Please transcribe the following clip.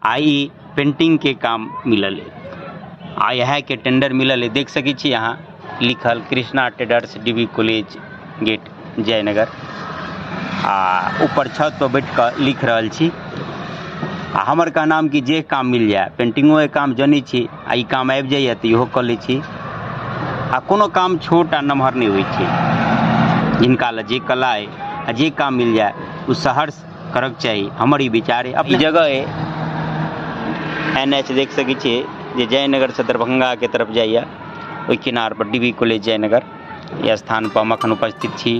आई painting के काम मिलल है। आ यहाँ के टेंडर मिलल है, देख सकी छी यहाँ लिखल Krishna traders DB college gate Jaynagar. आ ऊपर छत पर बैठ कर लिख रहल छी। आ हमर का नाम कि जे काम मिल जाए, पेंटिंगो के काम जनी छी, आ ई काम आबि जाइए तो इहो कर लै छी। आ कोनो काम छोट आ नमहर नहीं होइ छै, जिनका ला जे कला है आ जे काम मिल जाए उ सहर्ष करक चाहिए, हमर ई विचार है। अपनी जगह है NH देख सकी छी जे जयनगर से दरभंगा के तरफ जाइए, ओहि किनार पर डीबी कॉलेज जयनगर, यह स्थान पर हम अखन उपस्थित छी।